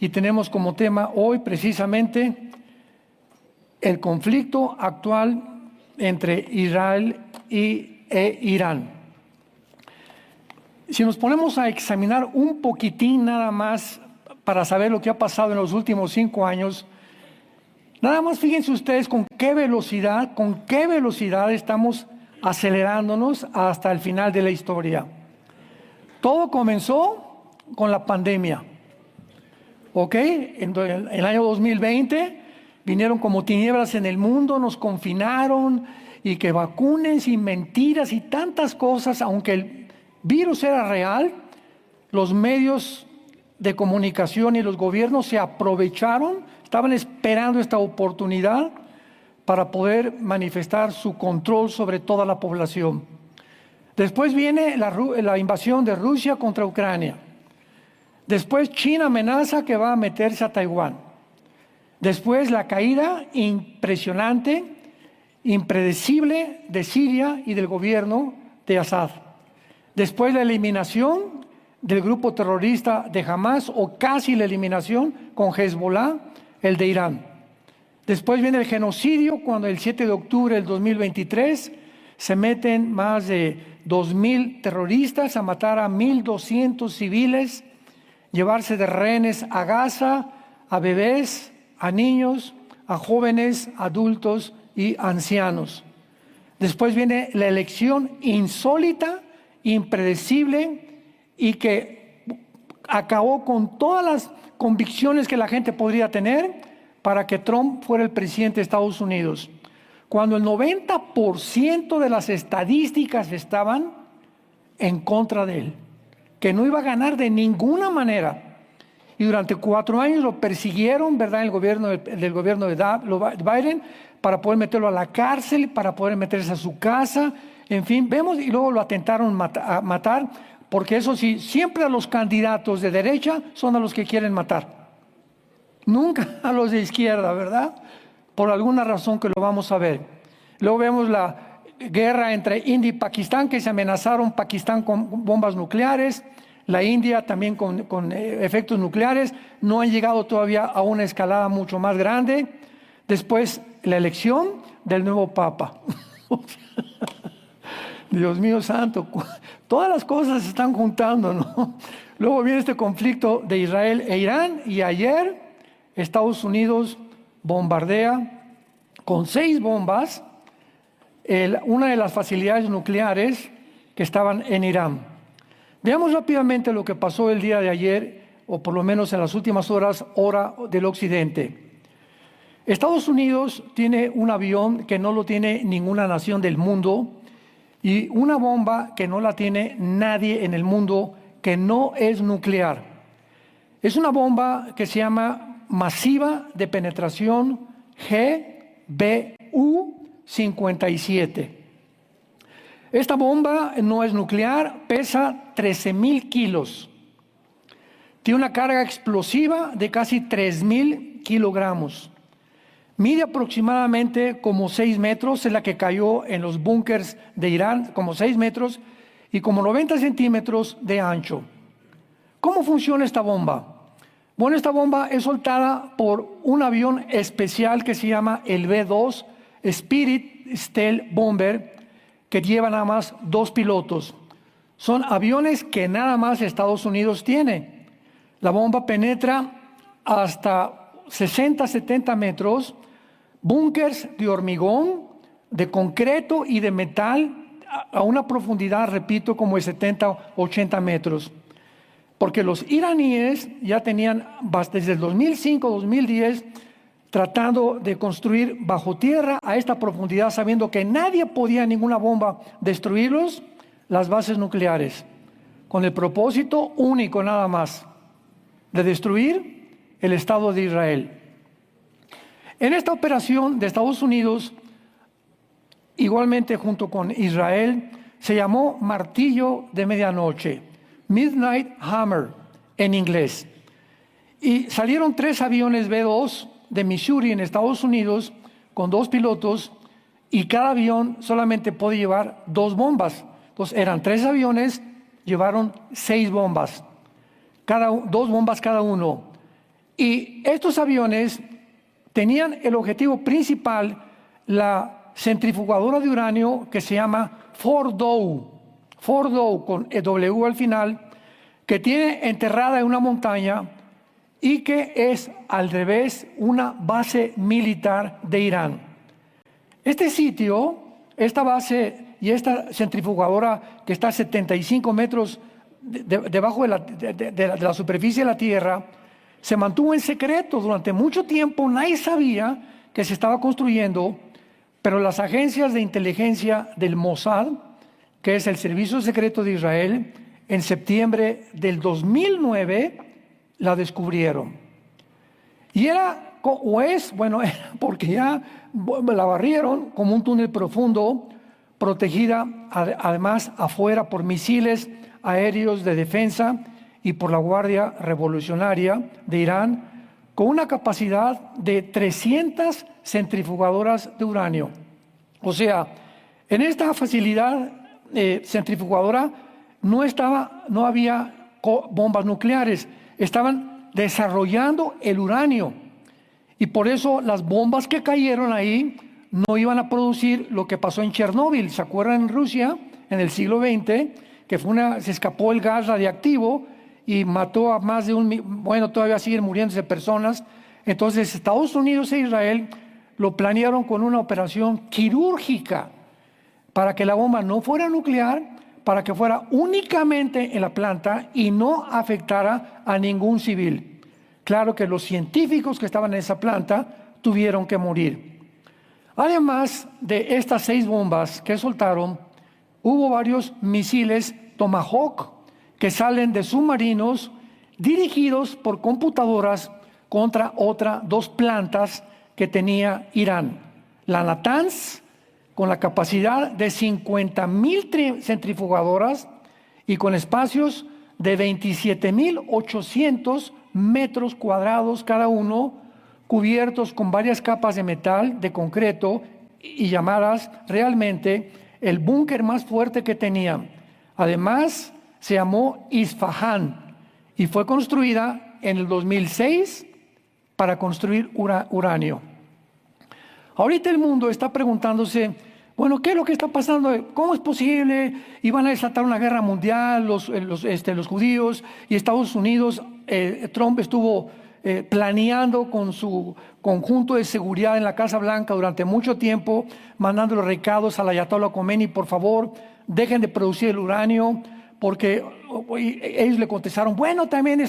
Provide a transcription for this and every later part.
y tenemos como tema hoy precisamente el conflicto actual entre Israel e Irán. Si nos ponemos a examinar un poquitín nada más para saber lo que ha pasado en los últimos 5 años, nada más fíjense ustedes con qué velocidad estamos acelerándonos hasta el final de la historia. Todo comenzó con la pandemia, ¿ok? En el año 2020 vinieron como tinieblas en el mundo, nos confinaron y que vacunes y mentiras y tantas cosas, aunque el virus era real, los medios de comunicación y los gobiernos se aprovecharon, estaban esperando esta oportunidad para poder manifestar su control sobre toda la población. Después viene la invasión de Rusia contra Ucrania. Después China amenaza que va a meterse a Taiwán. Después la caída impresionante, impredecible de Siria y del gobierno de Assad. Después la eliminación del grupo terrorista de Hamas, o casi la eliminación con Hezbollah, el de Irán. Después viene el genocidio, cuando el 7 de octubre del 2023 se meten más de 2,000 terroristas a matar a 1,200 civiles, llevarse de rehenes a Gaza, a bebés, a niños, a jóvenes, adultos y ancianos. Después viene la elección insólita, impredecible y que acabó con todas las convicciones que la gente podría tener para que Trump fuera el presidente de Estados Unidos. Cuando el 90% de las estadísticas estaban en contra de él, que no iba a ganar de ninguna manera. Y durante 4 años lo persiguieron, ¿verdad?, el gobierno del gobierno de Biden, para poder meterlo a la cárcel, para poder meterse a su casa, en fin, vemos, y luego lo atentaron a matar, porque eso sí, siempre a los candidatos de derecha son a los que quieren matar. Nunca a los de izquierda, ¿verdad? Por alguna razón que lo vamos a ver. Luego vemos la guerra entre India y Pakistán, que se amenazaron Pakistán con bombas nucleares, la India también con efectos nucleares. No han llegado todavía a una escalada mucho más grande. Después la elección del nuevo Papa. Dios mío santo, todas las cosas se están juntando, ¿no? Luego viene este conflicto de Israel e Irán, y ayer Estados Unidos bombardea con 6 bombas una de las facilidades nucleares que estaban en Irán. Veamos rápidamente lo que pasó el día de ayer, o por lo menos en las últimas horas, hora del occidente. Estados Unidos tiene un avión que no lo tiene ninguna nación del mundo, y una bomba que no la tiene nadie en el mundo, que no es nuclear. Es una bomba que se llama masiva de penetración GBU-57. Esta bomba no es nuclear, pesa 13,000 kilos. Tiene una carga explosiva de casi 3,000 kilogramos. Mide aproximadamente como 6 metros, es la que cayó en los búnkers de Irán, como 6 metros y como 90 centímetros de ancho. ¿Cómo funciona esta bomba? Bueno, esta bomba es soltada por un avión especial que se llama el B-2 Spirit Stealth Bomber, que lleva nada más 2 pilotos. Son aviones que nada más Estados Unidos tiene. La bomba penetra hasta 60, 70 metros, búnkers de hormigón, de concreto y de metal a una profundidad, repito, como de 70, 80 metros. Porque los iraníes ya tenían, desde el 2005, 2010, tratando de construir bajo tierra a esta profundidad, sabiendo que nadie podía, ninguna bomba, destruirlos, las bases nucleares, con el propósito único nada más, de destruir el Estado de Israel. En esta operación de Estados Unidos, igualmente junto con Israel, se llamó Martillo de Medianoche, Midnight Hammer en inglés. Y salieron 3 aviones B-2 de Missouri en Estados Unidos con 2 pilotos, y cada avión solamente puede llevar 2 bombas. Entonces eran 3 aviones, llevaron 6 bombas, 2 bombas cada uno. Y estos aviones tenían el objetivo principal, la centrifugadora de uranio que se llama Fordow, con W al final, que tiene enterrada en una montaña y que es al revés una base militar de Irán. Este sitio, esta base y esta centrifugadora que está a 75 metros debajo de la superficie de la Tierra, se mantuvo en secreto durante mucho tiempo. Nadie sabía que se estaba construyendo, pero las agencias de inteligencia del Mossad, que es el Servicio Secreto de Israel, en septiembre del 2009 la descubrieron. Y era porque ya la barrieron como un túnel profundo, protegida además afuera por misiles aéreos de defensa y por la Guardia Revolucionaria de Irán, con una capacidad de 300 centrifugadoras de uranio. O sea, en esta facilidad centrifugadora no había bombas nucleares, estaban desarrollando el uranio. Y por eso las bombas que cayeron ahí no iban a producir lo que pasó en Chernóbil. ¿Se acuerdan en Rusia en el siglo XX? Que se escapó el gas radiactivo y mató a más de todavía siguen muriéndose personas. Entonces Estados Unidos e Israel lo planearon con una operación quirúrgica para que la bomba no fuera nuclear, para que fuera únicamente en la planta y no afectara a ningún civil. Claro que los científicos que estaban en esa planta tuvieron que morir. Además de estas 6 bombas que soltaron, hubo varios misiles Tomahawk que salen de submarinos dirigidos por computadoras contra 2 plantas que tenía Irán. La Natanz, con la capacidad de 50,000 centrifugadoras y con espacios de 27,800 metros cuadrados cada uno, cubiertos con varias capas de metal, de concreto, y llamadas realmente el búnker más fuerte que tenían. Además, se llamó Isfahan y fue construida en el 2006 para construir uranio. Ahorita el mundo está preguntándose, ¿qué es lo que está pasando? ¿Cómo es posible? Iban a desatar una guerra mundial los judíos y Estados Unidos. Trump estuvo planeando con su conjunto de seguridad en la Casa Blanca durante mucho tiempo, mandando los recados al Ayatollah Khomeini: por favor, dejen de producir el uranio, porque ellos le contestaron, también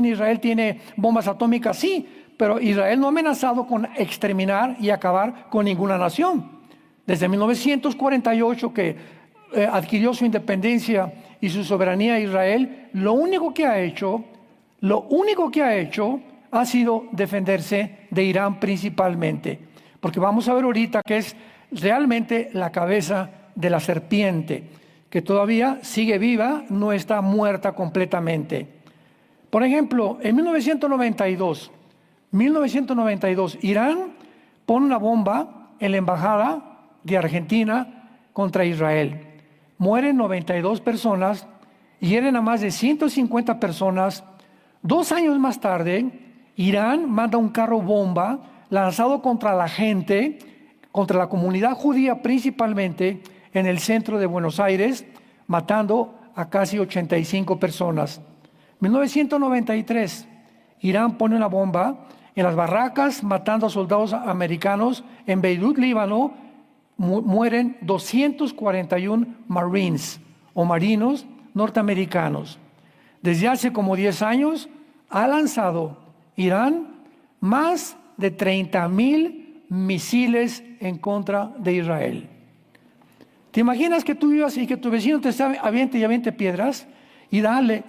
Israel tiene bombas atómicas. Sí, pero Israel no ha amenazado con exterminar y acabar con ninguna nación. Desde 1948 que adquirió su independencia y su soberanía Israel, lo único que ha hecho ha sido defenderse de Irán principalmente. Porque vamos a ver ahorita que es realmente la cabeza de la serpiente, que todavía sigue viva, no está muerta completamente. Por ejemplo, en 1992, Irán pone una bomba en la embajada de Argentina contra Israel. Mueren 92 personas, hieren a más de 150 personas. 2 años más tarde, Irán manda un carro bomba lanzado contra la gente, contra la comunidad judía principalmente, en el centro de Buenos Aires, matando a casi 85 personas. 1993, Irán pone una bomba en las barracas, matando a soldados americanos. En Beirut, Líbano, mueren 241 Marines o marinos norteamericanos. Desde hace como 10 años ha lanzado Irán más de 30,000 misiles en contra de Israel. ¿Te imaginas que tú vivas y que tu vecino te aviente piedras? Y dale.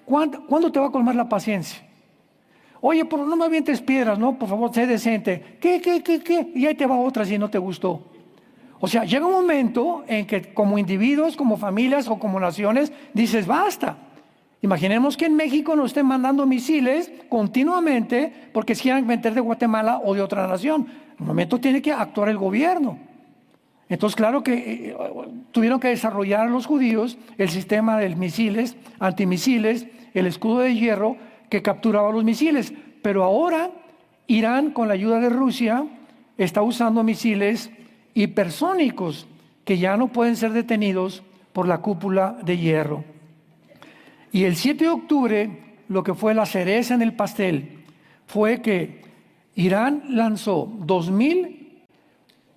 ¿Cuándo te va a colmar la paciencia? Oye, no me avientes piedras, ¿no? Por favor, sé decente. ¿Qué? Y ahí te va otra si no te gustó. O sea, llega un momento en que como individuos, como familias o como naciones, dices, basta. Imaginemos que en México nos estén mandando misiles continuamente porque se quieran meter de Guatemala o de otra nación. En un momento tiene que actuar el gobierno. Entonces, claro que tuvieron que desarrollar los judíos el sistema de misiles, antimisiles, el escudo de hierro, que capturaba los misiles. Pero ahora Irán, con la ayuda de Rusia, está usando misiles hipersónicos que ya no pueden ser detenidos por la cúpula de hierro. Y el 7 de octubre, lo que fue la cereza en el pastel, fue que Irán lanzó 2,000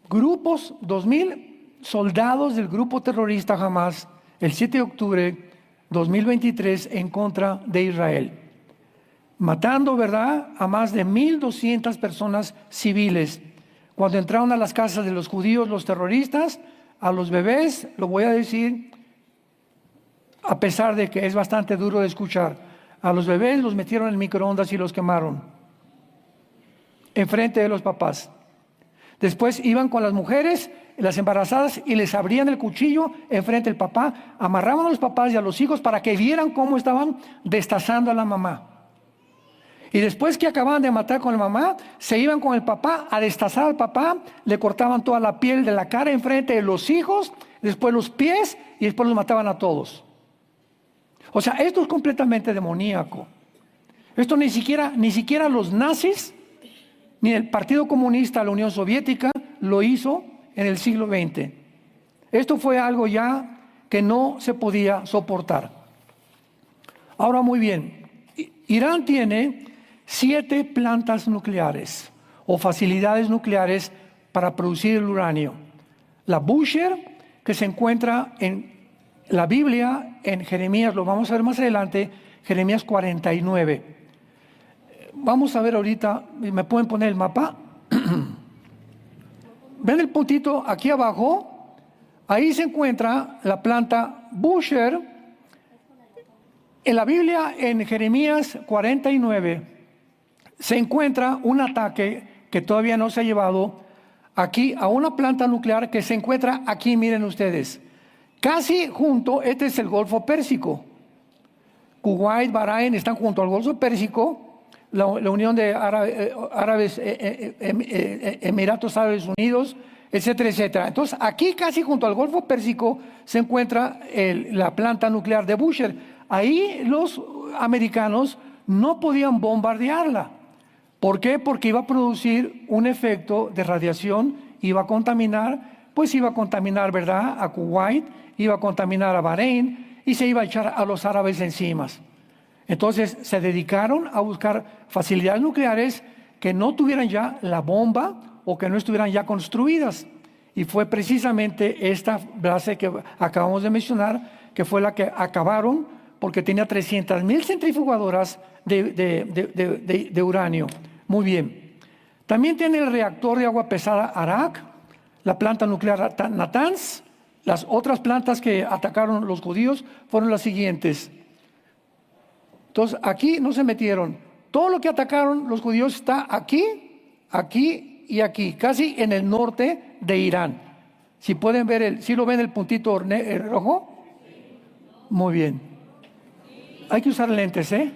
grupos, 2,000 soldados del grupo terrorista Hamas, el 7 de octubre 2023 en contra de Israel, matando, ¿verdad?, a más de 1,200 personas civiles. Cuando entraron a las casas de los judíos, los terroristas, a los bebés, lo voy a decir, a pesar de que es bastante duro de escuchar, a los bebés los metieron en microondas y los quemaron enfrente de los papás. Después iban con las mujeres, las embarazadas, y les abrían el cuchillo enfrente del papá, amarraban a los papás y a los hijos para que vieran cómo estaban destazando a la mamá. Y después que acababan de matar con la mamá, se iban con el papá a destazar al papá, le cortaban toda la piel de la cara enfrente de los hijos, después los pies, y después los mataban a todos. O sea, esto es completamente demoníaco. Esto ni siquiera los nazis, ni el Partido Comunista de la Unión Soviética lo hizo en el siglo XX. Esto fue algo ya que no se podía soportar. Ahora, muy bien, Irán tiene 7 plantas nucleares o facilidades nucleares para producir el uranio. La Bushehr, que se encuentra en la Biblia, en Jeremías, lo vamos a ver más adelante, Jeremías 49. Vamos a ver ahorita, ¿me pueden poner el mapa? ¿Ven el puntito aquí abajo? Ahí se encuentra la planta Bushehr. En la Biblia, en Jeremías 49, se encuentra un ataque que todavía no se ha llevado aquí a una planta nuclear que se encuentra aquí, miren ustedes, casi junto, este es el Golfo Pérsico. Kuwait, Bahrein están junto al Golfo Pérsico. La Unión de Emiratos Árabes Unidos, etcétera, etcétera. Entonces, aquí casi junto al Golfo Pérsico se encuentra la planta nuclear de Bushehr. Ahí los americanos no podían bombardearla. ¿Por qué? Porque iba a producir un efecto de radiación, iba a contaminar, ¿verdad?, a Kuwait, iba a contaminar a Bahrein y se iba a echar a los árabes encima. Entonces se dedicaron a buscar facilidades nucleares que no tuvieran ya la bomba o que no estuvieran ya construidas. Y fue precisamente esta base que acabamos de mencionar, que fue la que acabaron, porque tenía 300,000 centrifugadoras de uranio. Muy bien. También tiene el reactor de agua pesada Arak, la planta nuclear Natanz. Las otras plantas que atacaron los judíos fueron las siguientes. Entonces, aquí no se metieron. Todo lo que atacaron los judíos está aquí, aquí y aquí, casi en el norte de Irán. Si pueden ver, ¿sí lo ven el puntito rojo? Muy bien. Hay que usar lentes, ¿eh?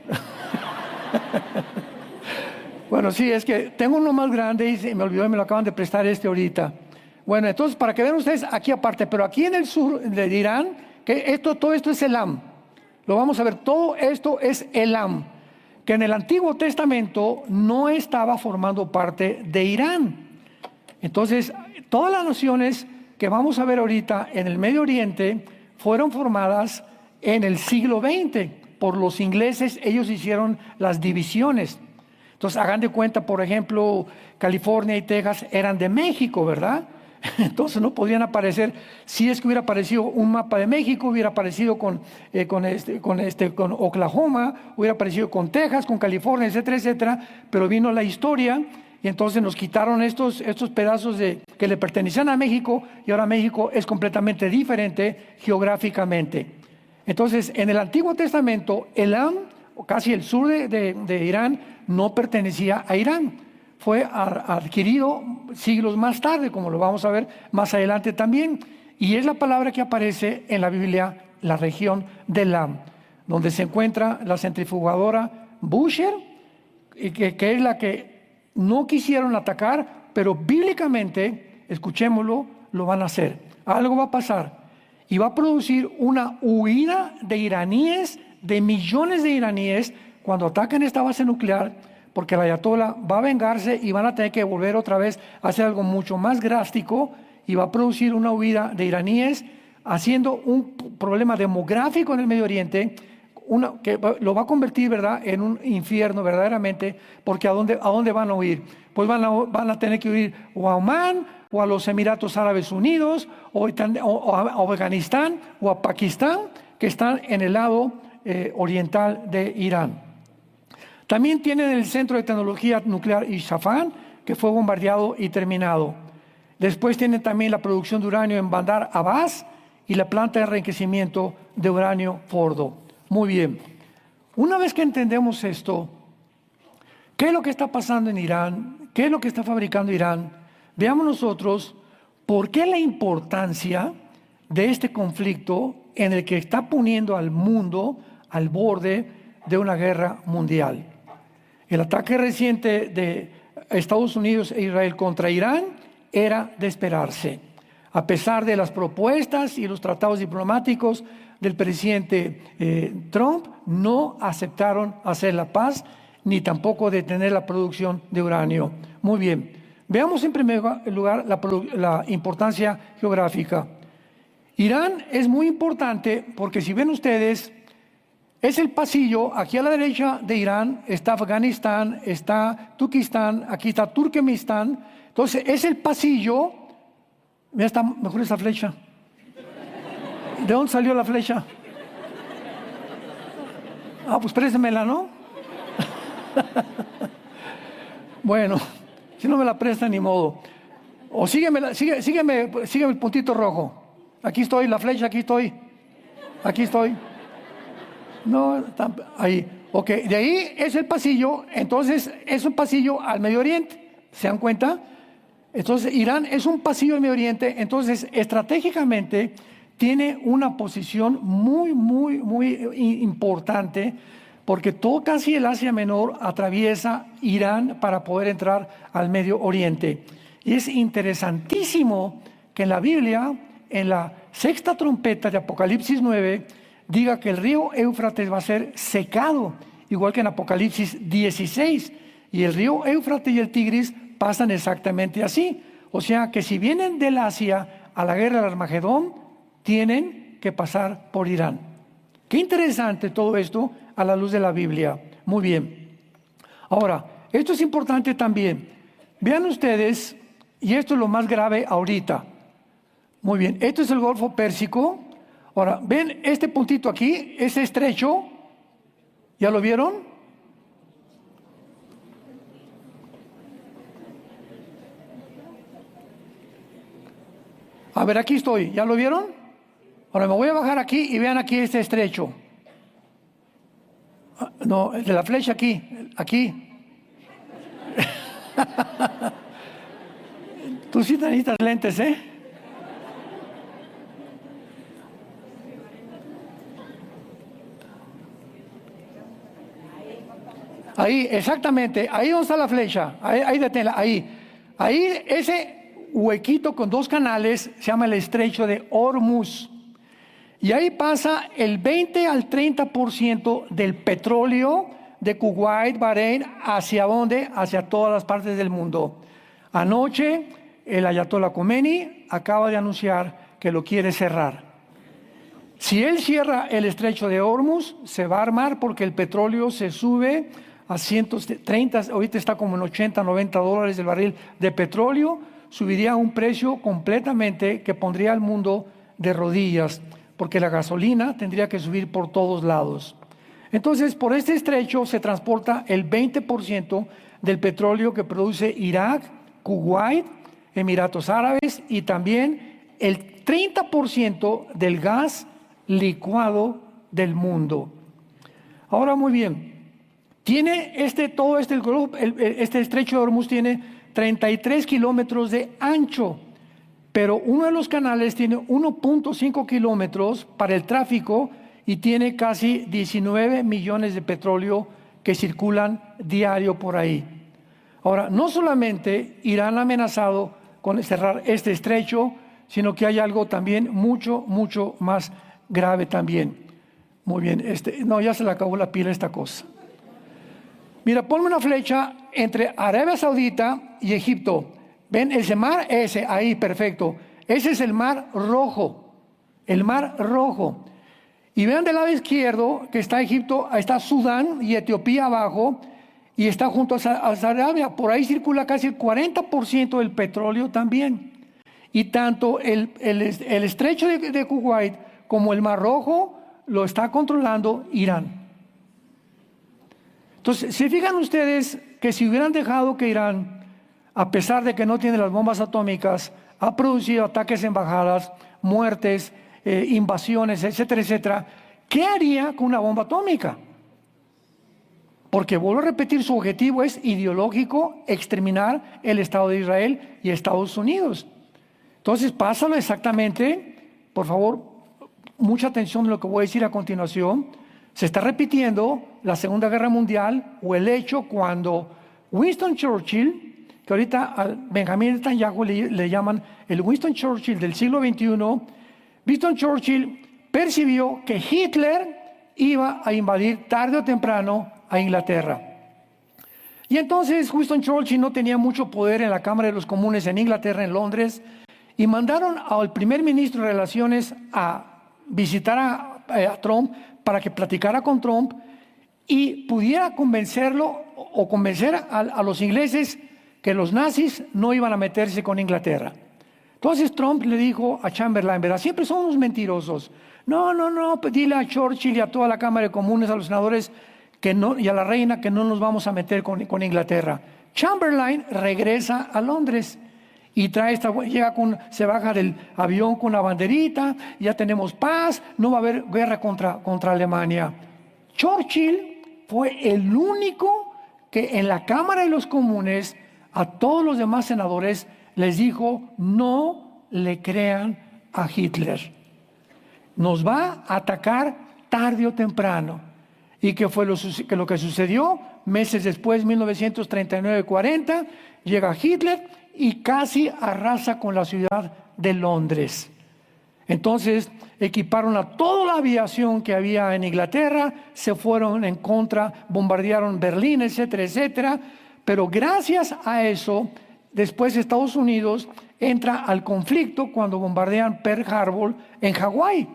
Bueno, sí, es que tengo uno más grande y se me olvidó y me lo acaban de prestar ahorita. Bueno, entonces, para que vean ustedes aquí aparte, pero aquí en el sur de Irán, que todo esto es Elam. Lo vamos a ver, todo esto es Elam, que en el Antiguo Testamento no estaba formando parte de Irán. Entonces, todas las naciones que vamos a ver ahorita en el Medio Oriente fueron formadas en el siglo XX por los ingleses. Ellos hicieron las divisiones. Entonces, hagan de cuenta, por ejemplo, California y Texas eran de México, ¿verdad? Entonces no podían aparecer. Si es que hubiera aparecido un mapa de México, hubiera aparecido con Oklahoma, hubiera aparecido con Texas, con California, etcétera, etcétera. Pero vino la historia y entonces nos quitaron estos pedazos que le pertenecían a México, y ahora México es completamente diferente geográficamente. Entonces, en el Antiguo Testamento, Elam, casi el sur de Irán, no pertenecía a Irán. Fue adquirido siglos más tarde, como lo vamos a ver más adelante también. Y es la palabra que aparece en la Biblia, la región de Elam, donde se encuentra la centrifugadora Bushehr, que es la que no quisieron atacar, pero bíblicamente, escuchémoslo, lo van a hacer. Algo va a pasar y va a producir una huida de iraníes, de millones de iraníes, cuando ataquen esta base nuclear, porque el ayatolá va a vengarse y van a tener que volver otra vez a hacer algo mucho más drástico y va a producir una huida de iraníes, haciendo un problema demográfico en el Medio Oriente, que lo va a convertir, ¿verdad?, en un infierno verdaderamente, porque ¿a dónde van a huir? Pues van a tener que huir o a Omán, o a los Emiratos Árabes Unidos, o a Afganistán, o a Pakistán, que están en el lado oriental de Irán. También tienen el Centro de Tecnología Nuclear Isfahan, que fue bombardeado y terminado. Después tienen también la producción de uranio en Bandar Abbas y la planta de enriquecimiento de uranio Fordo. Muy bien. Una vez que entendemos esto, ¿qué es lo que está pasando en Irán? ¿Qué es lo que está fabricando Irán? Veamos nosotros por qué la importancia de este conflicto en el que está poniendo al mundo al borde de una guerra mundial. El ataque reciente de Estados Unidos e Israel contra Irán era de esperarse. A pesar de las propuestas y los tratados diplomáticos del presidente Trump, no aceptaron hacer la paz ni tampoco detener la producción de uranio. Muy bien, veamos en primer lugar la importancia geográfica. Irán es muy importante porque si ven ustedes, es el pasillo, aquí a la derecha de Irán está Afganistán, está Turquistán, aquí está Turkmenistán. Entonces es el pasillo, mira, está mejor esa flecha. ¿De dónde salió la flecha? Pues préstemela, ¿no? Bueno, si no me la prestan, ni modo. O sígueme el puntito rojo. Aquí estoy, la flecha, aquí estoy. No, ahí. Ok, de ahí es el pasillo, entonces es un pasillo al Medio Oriente. ¿Se dan cuenta? Entonces Irán es un pasillo al Medio Oriente, entonces estratégicamente tiene una posición muy importante, porque todo casi el Asia Menor atraviesa Irán para poder entrar al Medio Oriente. Y es interesantísimo que en la Biblia, en la sexta trompeta de Apocalipsis 9, diga que el río Éufrates va a ser secado, igual que en Apocalipsis 16. Y el río Éufrates y el Tigris pasan exactamente así. O sea que si vienen del Asia a la guerra del Armagedón, tienen que pasar por Irán. Qué interesante todo esto a la luz de la Biblia. Muy bien. Ahora, esto es importante también. Vean ustedes, y esto es lo más grave ahorita. Muy bien, esto es el Golfo Pérsico. Ahora, ven este puntito aquí, ese estrecho, ¿ya lo vieron? A ver, aquí estoy, ¿ya lo vieron? Ahora me voy a bajar aquí y vean aquí este estrecho. No, el de la flecha aquí. Tú sí necesitas lentes, ¿eh? Ahí, exactamente, ahí donde está la flecha, ahí deténla, ahí. Ahí ese huequito con dos canales se llama el estrecho de Hormuz. Y ahí pasa el 20 al 30% del petróleo de Kuwait, Bahrein, ¿hacia dónde? Hacia todas las partes del mundo. Anoche el ayatolá Khomeini acaba de anunciar que lo quiere cerrar. Si él cierra el estrecho de Hormuz, se va a armar porque el petróleo se sube a 130, ahorita está como en 80, 90 dólares el barril de petróleo, subiría a un precio completamente que pondría al mundo de rodillas, porque la gasolina tendría que subir por todos lados. Entonces, por este estrecho se transporta el 20% del petróleo que produce Irak, Kuwait, Emiratos Árabes y también el 30% del gas licuado del mundo. Ahora, muy bien, tiene este estrecho de Hormuz tiene 33 kilómetros de ancho, pero uno de los canales tiene 1.5 kilómetros para el tráfico y tiene casi 19 millones de petróleo que circulan diario por ahí. Ahora, no solamente Irán ha amenazado con cerrar este estrecho, sino que hay algo también mucho más grave también. Muy bien, no, ya se le acabó la pila a esta cosa. Mira, ponme una flecha entre Arabia Saudita y Egipto. ¿Ven ese mar? Ese, ahí, perfecto. Ese es el Mar Rojo. El Mar Rojo. Y vean del lado izquierdo que está Egipto, está Sudán y Etiopía abajo, y está junto a Arabia. Por ahí circula casi el 40% del petróleo también. Y tanto el estrecho de Kuwait como el Mar Rojo lo está controlando Irán. Entonces, ¿se fijan ustedes que si hubieran dejado que Irán, a pesar de que no tiene las bombas atómicas, ha producido ataques a embajadas, muertes, invasiones, etcétera, etcétera, ¿qué haría con una bomba atómica? Porque, vuelvo a repetir, su objetivo es ideológico, exterminar el Estado de Israel y Estados Unidos. Entonces, pásalo exactamente, por favor, mucha atención en lo que voy a decir a continuación. Se está repitiendo la Segunda Guerra Mundial o el hecho cuando Winston Churchill, que ahorita a Benjamin Netanyahu le llaman el Winston Churchill del siglo XXI, Winston Churchill percibió que Hitler iba a invadir tarde o temprano a Inglaterra. Y entonces Winston Churchill no tenía mucho poder en la Cámara de los Comunes en Inglaterra, en Londres, y mandaron al primer ministro de Relaciones a visitar a Trump para que platicara con Trump y pudiera convencerlo o convencer a los ingleses que los nazis no iban a meterse con Inglaterra. Entonces Trump le dijo a Chamberlain, ¿verdad? Siempre son unos mentirosos. No, pues dile a Churchill y a toda la Cámara de Comunes, a los senadores que no, y a la reina que no nos vamos a meter con Inglaterra. Chamberlain regresa a Londres y se baja del avión con una banderita, ya tenemos paz, no va a haber guerra contra Alemania. Churchill fue el único que en la Cámara de los Comunes a todos los demás senadores les dijo: no le crean a Hitler, nos va a atacar tarde o temprano. ¿Y qué fue lo que sucedió? Meses después, 1939-40, llega Hitler y casi arrasa con la ciudad de Londres. Entonces equiparon a toda la aviación que había en Inglaterra, se fueron en contra, bombardearon Berlín, etcétera, etcétera. Pero gracias a eso, después Estados Unidos entra al conflicto cuando bombardean Pearl Harbor en Hawái.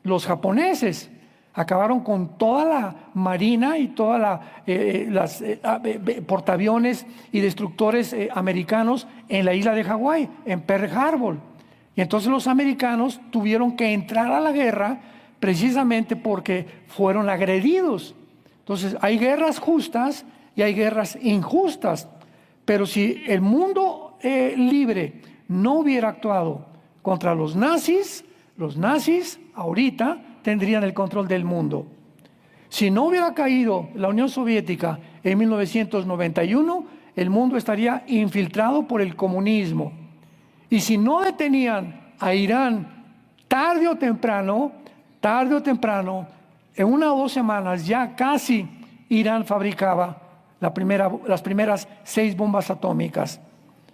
Los japoneses acabaron con toda la marina y todas las portaaviones y destructores americanos en la isla de Hawái, en Pearl Harbor. Y entonces los americanos tuvieron que entrar a la guerra precisamente porque fueron agredidos. Entonces hay guerras justas y hay guerras injustas. Pero si el mundo libre no hubiera actuado contra los nazis ahorita tendrían el control del mundo. Si no hubiera caído la Unión Soviética en 1991, el mundo estaría infiltrado por el comunismo. Y si no detenían a Irán tarde o temprano, en 1 o 2 semanas ya casi Irán fabricaba las primeras 6 bombas atómicas,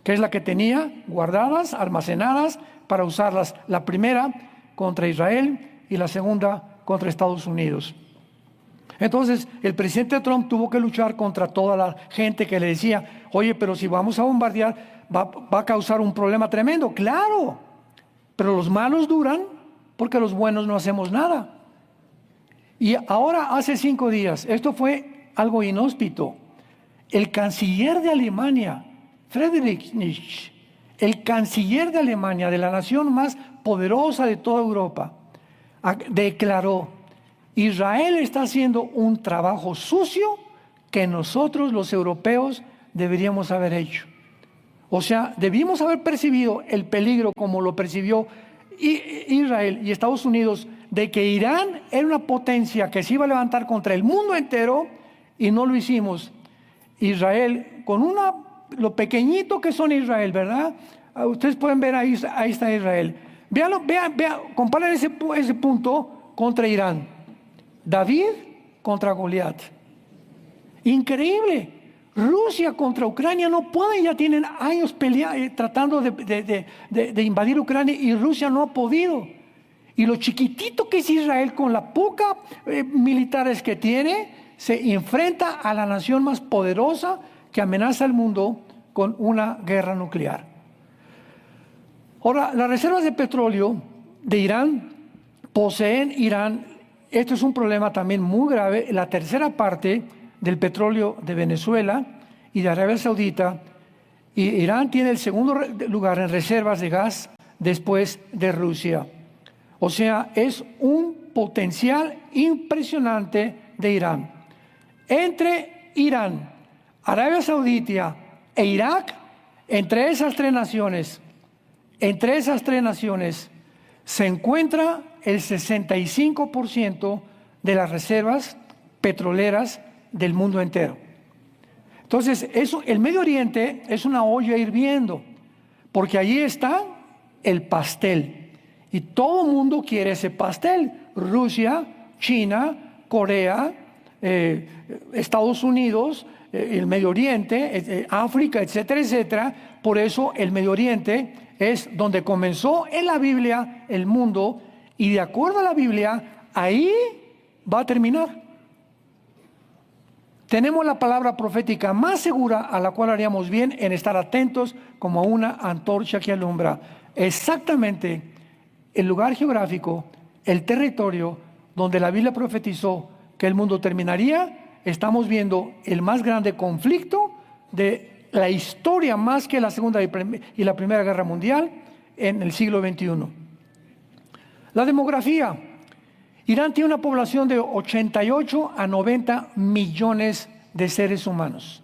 que es la que tenía guardadas, almacenadas para usarlas. La primera contra Israel y la segunda contra Estados Unidos. Entonces el presidente Trump tuvo que luchar contra toda la gente que le decía: oye, pero si vamos a bombardear va a causar un problema tremendo. Claro, pero los malos duran porque los buenos no hacemos nada. Y ahora, hace 5 días, esto fue algo inhóspito, el canciller de Alemania, Friedrich Nietzsche, el canciller de Alemania, de la nación más poderosa de toda Europa, declaró: Israel está haciendo un trabajo sucio que nosotros los europeos deberíamos haber hecho. O sea, debimos haber percibido el peligro como lo percibió Israel y Estados Unidos, de que Irán era una potencia que se iba a levantar contra el mundo entero, y no lo hicimos. Israel, lo pequeñito que son Israel, ¿verdad? Ustedes pueden ver ahí está Israel. Vean, comparen ese punto contra Irán. David contra Goliat. Increíble. Rusia contra Ucrania no pueden, ya tienen años tratando de invadir Ucrania, y Rusia no ha podido. Y lo chiquitito que es Israel, con la poca militares que tiene, se enfrenta a la nación más poderosa que amenaza al mundo con una guerra nuclear. Ahora, las reservas de petróleo de Irán poseen Irán, esto es un problema también muy grave, la tercera parte del petróleo de Venezuela y de Arabia Saudita, y Irán tiene el segundo lugar en reservas de gas después de Rusia. O sea, es un potencial impresionante de Irán. Entre Irán, Arabia Saudita e Irak, entre esas tres naciones, se encuentra el 65% de las reservas petroleras del mundo entero. Entonces, el Medio Oriente es una olla hirviendo, porque allí está el pastel. Y todo el mundo quiere ese pastel. Rusia, China, Corea, Estados Unidos, el Medio Oriente, África, etcétera, etcétera. Por eso el Medio Oriente es donde comenzó en la Biblia el mundo, y de acuerdo a la Biblia, ahí va a terminar. Tenemos la palabra profética más segura, a la cual haríamos bien en estar atentos como una antorcha que alumbra. Exactamente el lugar geográfico, el territorio donde la Biblia profetizó que el mundo terminaría, estamos viendo el más grande conflicto de la historia, más que la Segunda y la Primera Guerra Mundial, en el siglo XXI. La demografía. Irán tiene una población de 88 a 90 millones de seres humanos.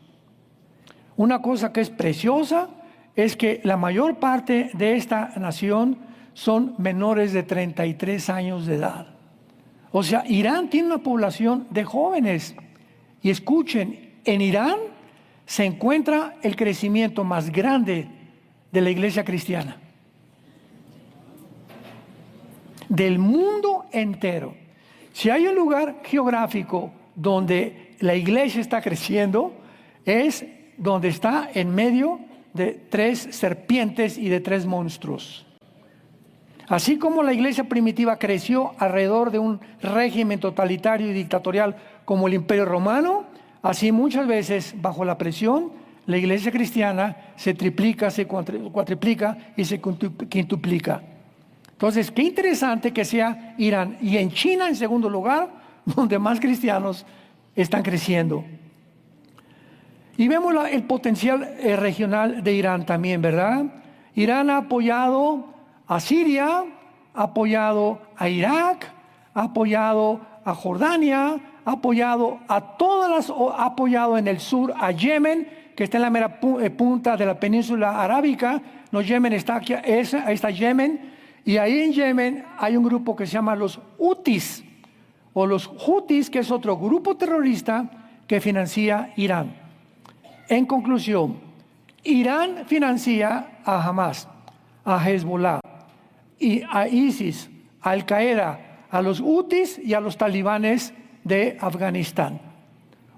Una cosa que es preciosa es que la mayor parte de esta nación son menores de 33 años de edad. O sea, Irán tiene una población de jóvenes. Y escuchen, en Irán se encuentra el crecimiento más grande de la iglesia cristiana. Del mundo entero. Si hay un lugar geográfico donde la iglesia está creciendo, es donde está en medio de 3 serpientes y de 3 monstruos. Así como la iglesia primitiva creció alrededor de un régimen totalitario y dictatorial como el Imperio Romano, así muchas veces bajo la presión la iglesia cristiana se triplica, se cuatriplica y se quintuplica. Entonces, qué interesante que sea Irán. Y en China, en segundo lugar, donde más cristianos están creciendo. Y vemos el potencial regional de Irán también, ¿verdad? Irán ha apoyado a Siria, ha apoyado a Irak, ha apoyado a Jordania, ha apoyado ha apoyado en el sur a Yemen, que está en la mera punta de la península arábica. No, Yemen está aquí, ahí está Yemen. Y ahí en Yemen hay un grupo que se llama los Hutis, o los Hutis, que es otro grupo terrorista que financia Irán. En conclusión, Irán financia a Hamas, a Hezbollah, y a ISIS, a Al Qaeda, a los Hutis y a los talibanes de Afganistán.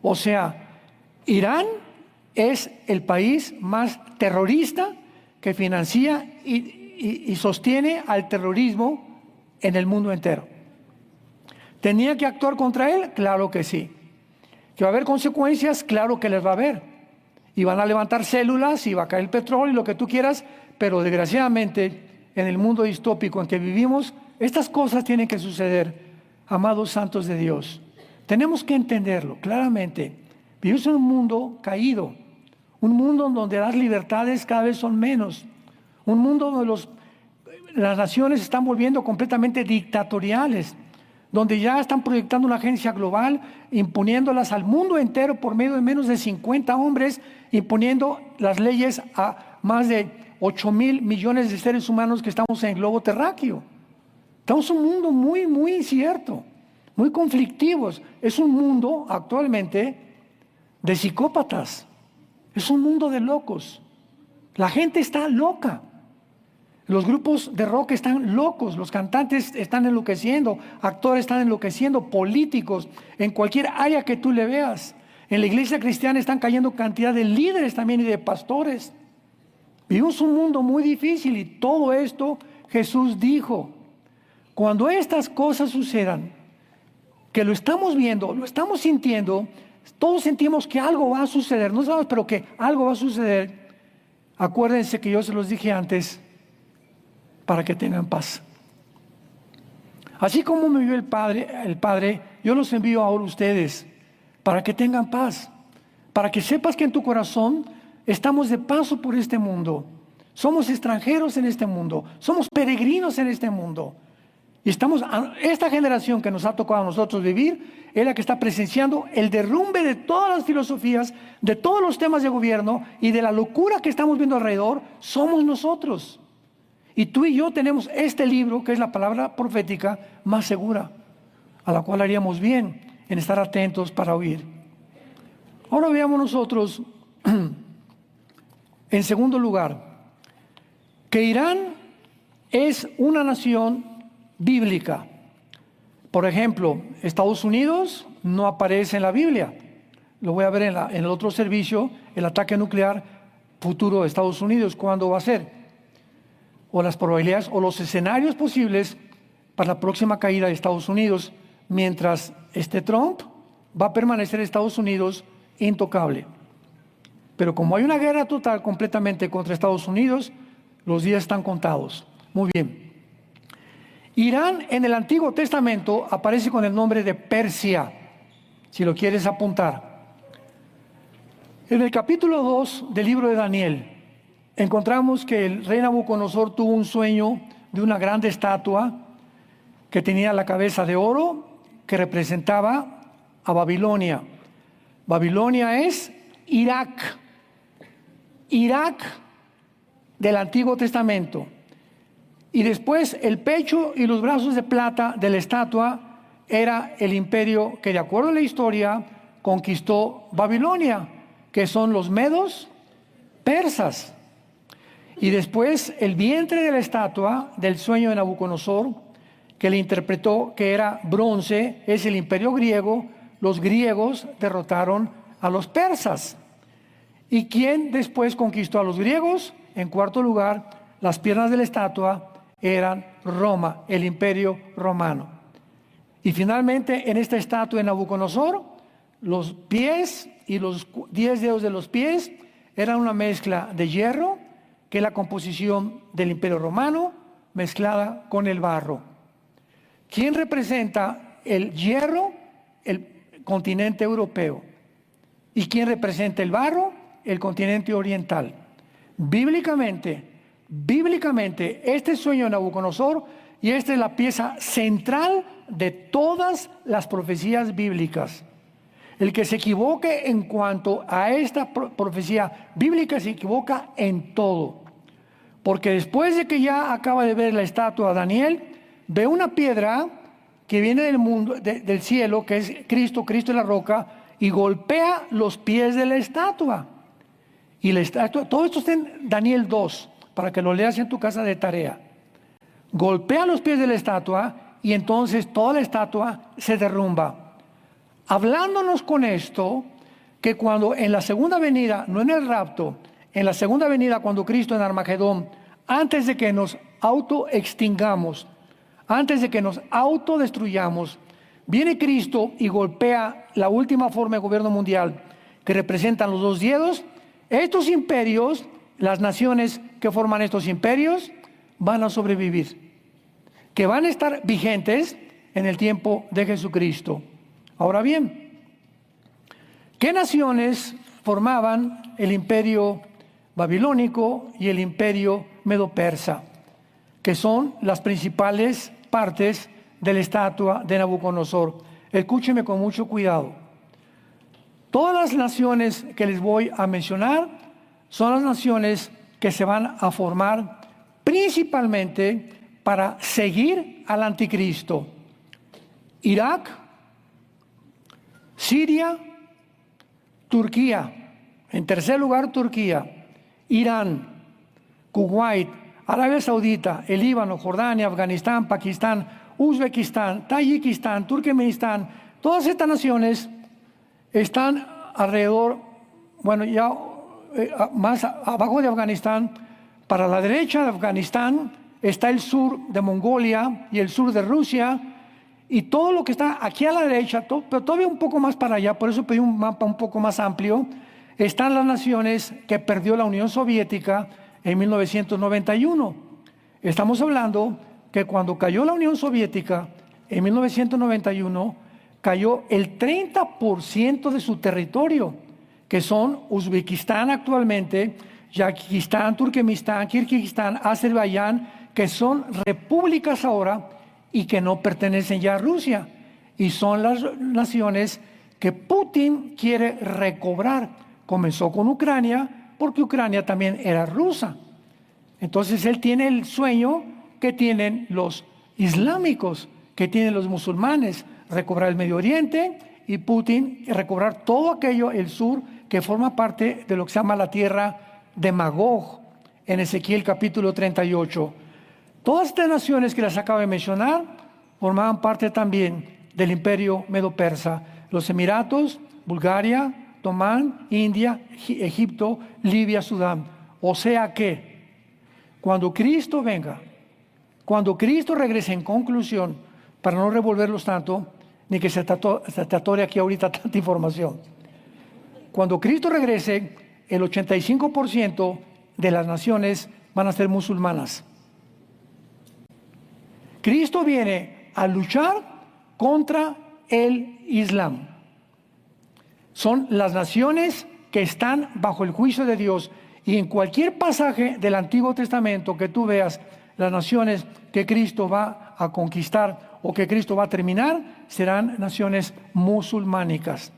O sea, Irán es el país más terrorista que financia y sostiene al terrorismo en el mundo entero. ¿Tenía que actuar contra él? Claro que sí. ¿Que va a haber consecuencias? Claro que les va a haber. Y van a levantar células y va a caer el petróleo y lo que tú quieras, pero desgraciadamente en el mundo distópico en que vivimos, estas cosas tienen que suceder, amados santos de Dios. Tenemos que entenderlo claramente. Vivimos en un mundo caído, un mundo donde las libertades cada vez son menos. Un mundo donde las naciones se están volviendo completamente dictatoriales, donde ya están proyectando una agencia global, imponiéndolas al mundo entero por medio de menos de 50 hombres, imponiendo las leyes a más de 8,000 millones de seres humanos que estamos en el globo terráqueo. Estamos en un mundo muy, muy incierto, muy conflictivos. Es un mundo actualmente de psicópatas, es un mundo de locos. La gente está loca. Los grupos de rock están locos, los cantantes están enloqueciendo, actores están enloqueciendo, políticos, en cualquier área que tú le veas. En la iglesia cristiana están cayendo cantidad de líderes también y de pastores. Vivimos un mundo muy difícil y todo esto Jesús dijo. Cuando estas cosas sucedan, que lo estamos viendo, lo estamos sintiendo, todos sentimos que algo va a suceder, no sabemos, pero que algo va a suceder. Acuérdense que yo se los dije antes, para que tengan paz. Así como me envió el Padre, yo los envío ahora a ustedes, para que tengan paz, para que sepas que en tu corazón estamos de paso por este mundo, somos extranjeros en este mundo, somos peregrinos en este mundo. Y esta generación que nos ha tocado a nosotros vivir, es la que está presenciando el derrumbe de todas las filosofías, de todos los temas de gobierno y de la locura que estamos viendo alrededor, somos nosotros. Y tú y yo tenemos este libro, que es la palabra profética más segura, a la cual haríamos bien en estar atentos para oír. Ahora veamos nosotros, en segundo lugar, que Irán es una nación bíblica. Por ejemplo, Estados Unidos no aparece en la Biblia. Lo voy a ver en el otro servicio, el ataque nuclear futuro de Estados Unidos, ¿cuándo va a ser? O las probabilidades o los escenarios posibles para la próxima caída de Estados Unidos, mientras Trump va a permanecer en Estados Unidos intocable. Pero como hay una guerra total completamente contra Estados Unidos, los días están contados. Muy bien. Irán en el Antiguo Testamento aparece con el nombre de Persia, si lo quieres apuntar. En el capítulo 2 del libro de Daniel, encontramos que el rey Nabucodonosor tuvo un sueño de una grande estatua que tenía la cabeza de oro, que representaba a Babilonia. Babilonia es Irak. Irak del Antiguo Testamento. Y después el pecho y los brazos de plata de la estatua era el imperio que, de acuerdo a la historia, conquistó Babilonia, que son los medos persas. Y después el vientre de la estatua del sueño de Nabucodonosor, que le interpretó que era bronce, es el imperio griego. Los griegos derrotaron a los persas. ¿Y quién después conquistó a los griegos? En cuarto lugar, las piernas de la estatua eran Roma, el imperio romano. Y finalmente, en esta estatua de Nabucodonosor, los pies y los 10 dedos de los pies eran una mezcla de hierro, que es la composición del imperio romano, mezclada con el barro. ¿Quién representa el hierro? El continente europeo. ¿Y quién representa el barro? El continente oriental. Bíblicamente, este sueño de Nabucodonosor, y esta es la pieza central de todas las profecías bíblicas. El que se equivoque en cuanto a esta profecía bíblica se equivoca en todo. Porque después de que ya acaba de ver la estatua de Daniel, ve una piedra que viene del mundo, del cielo, que es Cristo es la roca, y golpea los pies de la estatua. Y la estatua, todo esto está en Daniel 2, para que lo leas en tu casa de tarea. Golpea los pies de la estatua y entonces toda la estatua se derrumba. Hablándonos con esto, que cuando en la segunda venida, no en el rapto, en la segunda venida cuando Cristo en Armagedón, antes de que nos autoextingamos, antes de que nos autodestruyamos, viene Cristo y golpea la última forma de gobierno mundial, que representan los 2 dedos. Estos imperios, las naciones que forman estos imperios, van a sobrevivir, que van a estar vigentes en el tiempo de Jesucristo. Ahora bien, ¿qué naciones formaban el imperio babilónico y el imperio medo-persa? Que son las principales partes de la estatua de Nabucodonosor. Escúcheme con mucho cuidado. Todas las naciones que les voy a mencionar son las naciones que se van a formar principalmente para seguir al anticristo. Irak, Siria, Turquía, en tercer lugar Turquía, Irán, Kuwait, Arabia Saudita, el Líbano, Jordania, Afganistán, Pakistán, Uzbekistán, Tayikistán, Turkmenistán. Todas estas naciones están alrededor, bueno, ya más abajo de Afganistán. Para la derecha de Afganistán está el sur de Mongolia y el sur de Rusia, Y todo lo que está aquí a la derecha, pero todavía un poco más para allá, por eso pedí un mapa un poco más amplio, están las naciones que perdió la Unión Soviética en 1991. Estamos hablando que cuando cayó la Unión Soviética en 1991, cayó el 30% de su territorio, que son Uzbekistán actualmente, Yazquistán, Turkmenistán, Kirguistán, Azerbaiyán, que son repúblicas ahora y que no pertenecen ya a Rusia. Y son las naciones que Putin quiere recobrar. Comenzó con Ucrania, porque Ucrania también era rusa. Entonces él tiene el sueño que tienen los islámicos, que tienen los musulmanes, recobrar el Medio Oriente, y Putin recobrar todo aquello, el sur, que forma parte de lo que se llama la tierra de Magog, en Ezequiel capítulo 38. Todas estas naciones que las acabo de mencionar formaban parte también del imperio medo-persa. Los Emiratos, Bulgaria, Omán, India, Egipto, Libia, Sudán. O sea que cuando Cristo venga, cuando Cristo regrese, en conclusión, para no revolverlos tanto, ni que se te atore aquí ahorita tanta información. Cuando Cristo regrese, el 85% de las naciones van a ser musulmanas. Cristo viene a luchar contra el Islam. Son las naciones que están bajo el juicio de Dios. Y en cualquier pasaje del Antiguo Testamento que tú veas, las naciones que Cristo va a conquistar o que Cristo va a terminar, serán naciones musulmánicas.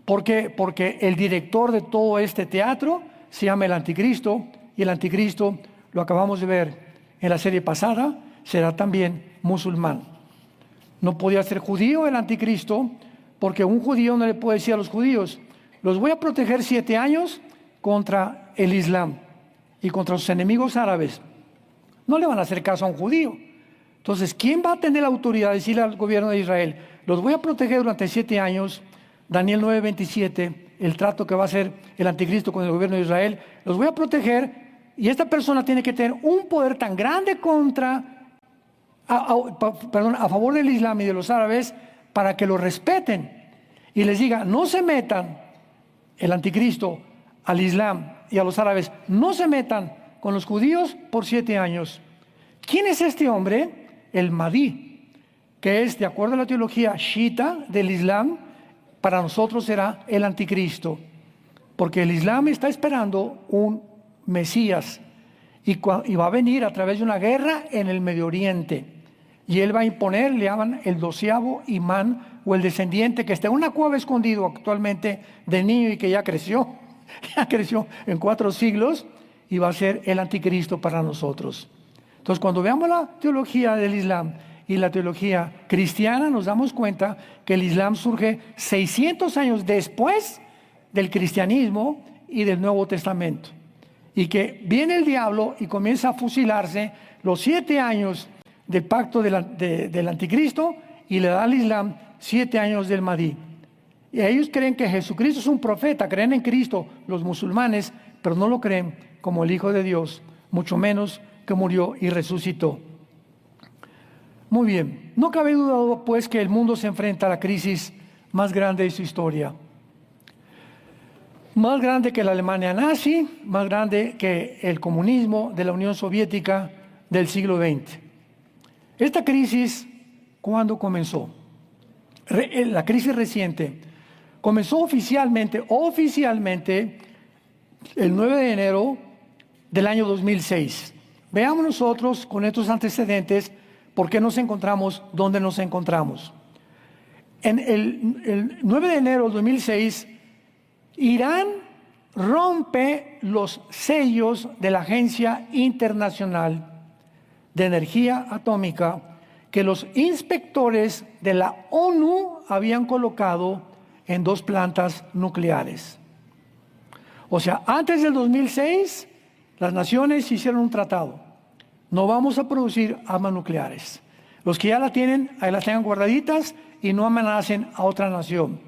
¿Por qué? Porque el director de todo este teatro se llama el Anticristo, y el Anticristo, lo acabamos de ver en la serie pasada, será también musulmán. No podía ser judío el Anticristo, porque un judío no le puede decir a los judíos: los voy a proteger 7 años contra el Islam y contra sus enemigos árabes. No le van a hacer caso a un judío. Entonces, ¿quién va a tener la autoridad de decirle al gobierno de Israel: los voy a proteger durante 7 años? Daniel 9:27, el trato que va a hacer el Anticristo con el gobierno de Israel: los voy a proteger, y esta persona tiene que tener un poder tan grande a favor del Islam y de los árabes, para que lo respeten y les diga: no se metan, el Anticristo, al Islam y a los árabes, no se metan con los judíos por 7 años. ¿Quién es este hombre? El Mahdi, que es, de acuerdo a la teología shiita del Islam, para nosotros será el Anticristo, porque el Islam está esperando un Mesías y va a venir a través de una guerra en el Medio Oriente, y él va a imponer, le llaman el 12º imán, o el descendiente, que está en una cueva escondido actualmente de niño y que ya creció en 4 siglos, y va a ser el Anticristo para nosotros. Entonces, cuando veamos la teología del Islam y la teología cristiana, nos damos cuenta que el Islam surge 600 años después del cristianismo y del Nuevo Testamento, y que viene el diablo y comienza a fusilarse los 7 años del pacto del Anticristo, y le da al Islam 7 años del Mahdi. Y ellos creen que Jesucristo es un profeta, creen en Cristo, los musulmanes, pero no lo creen como el Hijo de Dios, mucho menos que murió y resucitó. Muy bien, no cabe duda pues que el mundo se enfrenta a la crisis más grande de su historia. Más grande que la Alemania nazi, más grande que el comunismo de la Unión Soviética del siglo XX. Esta crisis, ¿cuándo comenzó? La crisis reciente comenzó oficialmente el 9 de enero del año 2006. Veamos nosotros con estos antecedentes por qué nos encontramos donde nos encontramos. En el 9 de enero del 2006, Irán rompe los sellos de la Agencia Internacional de Energía Atómica que los inspectores de la ONU habían colocado en 2 plantas nucleares. O sea, antes del 2006, las naciones hicieron un tratado: no vamos a producir armas nucleares. Los que ya la tienen, ahí las tengan guardaditas y no amenacen a otra nación.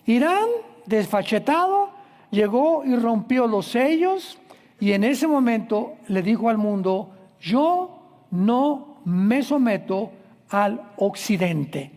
Irán, desfachetado, llegó y rompió los sellos, y en ese momento le dijo al mundo: yo no me someto al Occidente.